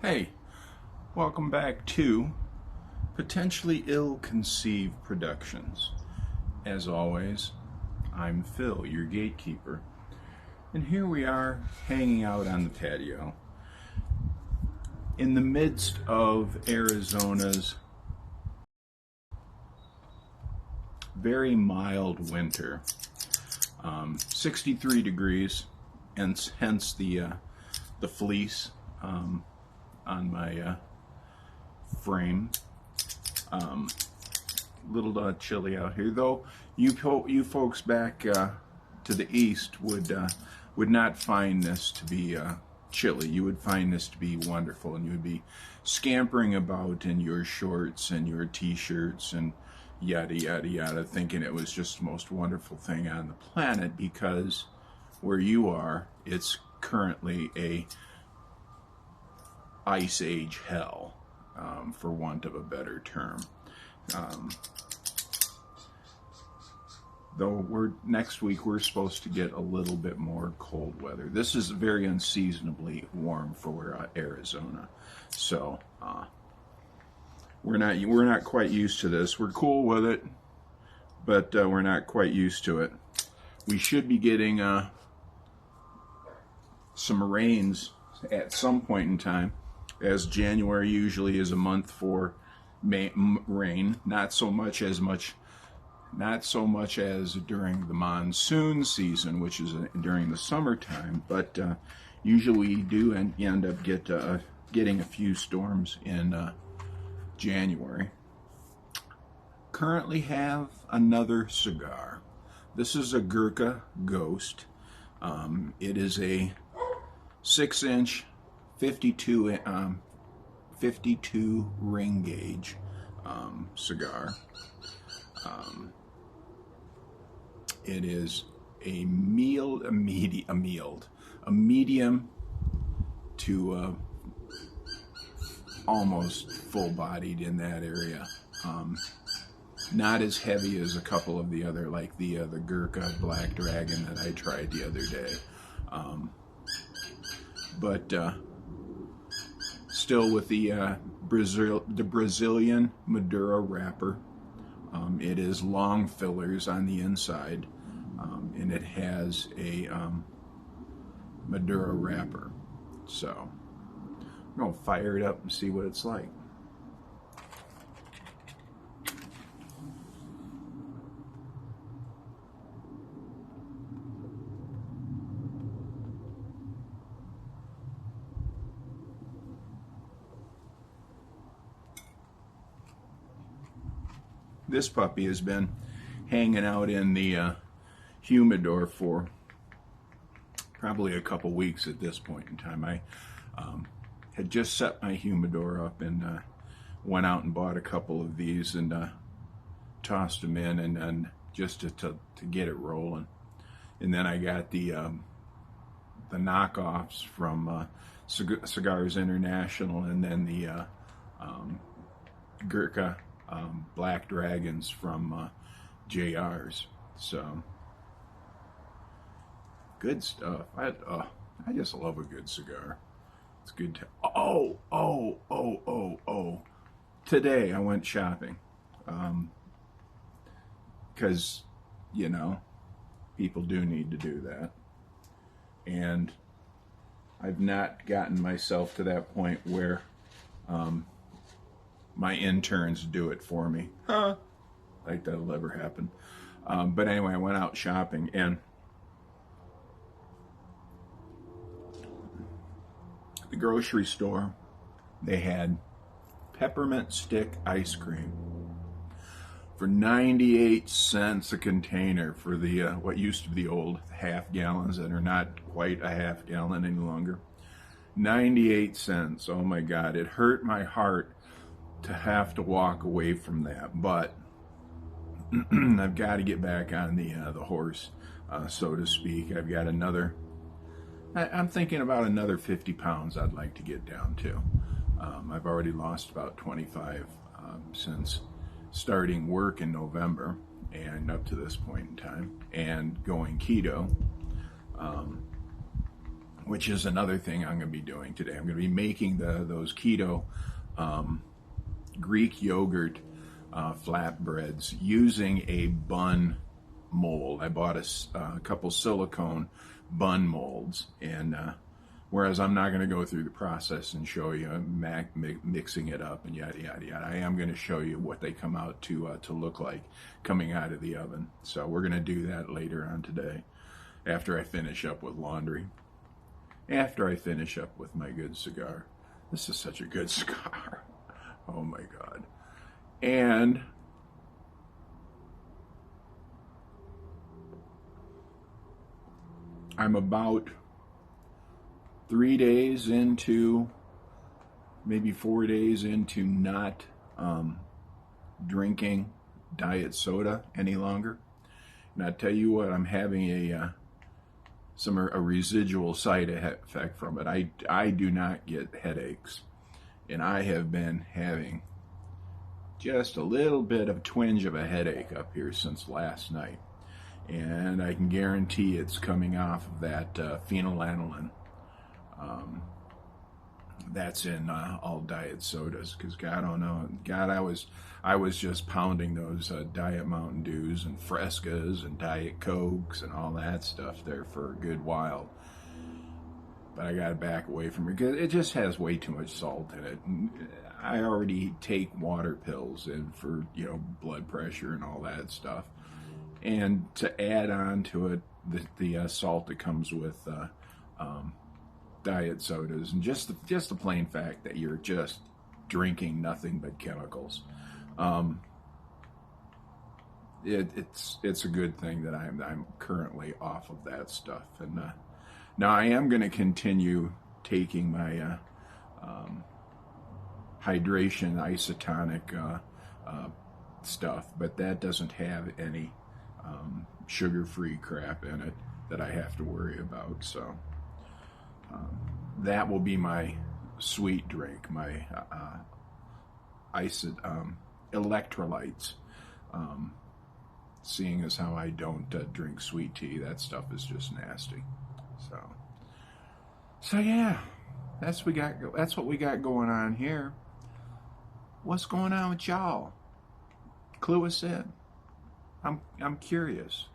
Hey, welcome back to Potentially Ill-Conceived Productions. As always, I'm Phil, your gatekeeper, and here we are hanging out on the patio in the midst of Arizona's very mild winter. 63 degrees, and hence the fleece on my frame. Little chilly out here, though. You folks back to the east would not find this to be chilly. You would find this to be wonderful, and you would be scampering about in your shorts and your t-shirts and yada yada yada, thinking it was just the most wonderful thing on the planet, because where you are, it's currently a ice age hell, for want of a better term. Though next week we're supposed to get a little bit more cold weather. This is very unseasonably warm for Arizona, so we're not quite used to this. We're cool with it, but we're not quite used to it. We should be getting some rains at some point in time, as January usually is a month for rain. Not so much as during the monsoon season, which is during the summertime, but usually we do end up getting a few storms in January. Currently have another cigar. This is a Gurkha Ghost. It is a 6-inch 52 ring gauge cigar. It is a medium to almost full-bodied in that area. Not as heavy as a couple of the other, like the Gurkha Black Dragon that I tried the other day, but still with the Brazilian Maduro wrapper. It is long fillers on the inside, and it has a Maduro wrapper. So I'm going to fire it up and see what it's like. This puppy has been hanging out in the humidor for probably a couple weeks at this point in time. I had just set my humidor up and went out and bought a couple of these and tossed them in, and just to get it rolling. And then I got the knockoffs from Cigars International, and then the Gurkha Black Dragons from JR's. So good stuff. I just love a good cigar. It's good to today I went shopping, because people do need to do that, and I've not gotten myself to that point where my interns do it for me. Like that'll ever happen. But anyway, I went out shopping, and the grocery store, they had peppermint stick ice cream for 98 cents a container for the what used to be the old half gallons that are not quite a half gallon any longer. 98 cents. Oh my God, it hurt my heart to have to walk away from that, but I've got to get back on the horse, so to speak. I've got I'm thinking about another 50 pounds I'd like to get down to. I've already lost about 25 since starting work in November and up to this point in time, and going keto. which is another thing I'm going to be doing today. I'm going to be making those keto Greek yogurt flatbreads using a bun mold. I bought a couple silicone bun molds, and whereas I'm not going to go through the process and show you mixing it up and yada yada yada, I am going to show you what they come out to look like coming out of the oven. So we're going to do that later on today, after I finish up with laundry, after I finish up with my Good Cigar. This is such a good cigar. Oh my God. And I'm about 3 days into, maybe 4 days into not drinking diet soda any longer. And I tell you what, I'm having a residual side effect from it. I do not get headaches, and I have been having just a little bit of a twinge of a headache up here since last night, and I can guarantee it's coming off of that phenylalanine that's in all diet sodas. Because God, oh no, God, I was just pounding those Diet Mountain Dews and Frescas and Diet Cokes and all that stuff there for a good while. But I got to back away from it because it just has way too much salt in it. And I already take water pills and for, blood pressure and all that stuff. And to add on to it, the salt that comes with diet sodas, and just the plain fact that you're just drinking nothing but chemicals. It's a good thing that I'm currently off of that stuff. And now I am going to continue taking my hydration isotonic stuff, but that doesn't have any sugar-free crap in it that I have to worry about. So that will be my sweet drink, my electrolytes. Seeing as how I don't drink sweet tea, that stuff is just nasty. So yeah, that's what we got going on here. What's going on with y'all? Clue us in. I'm curious.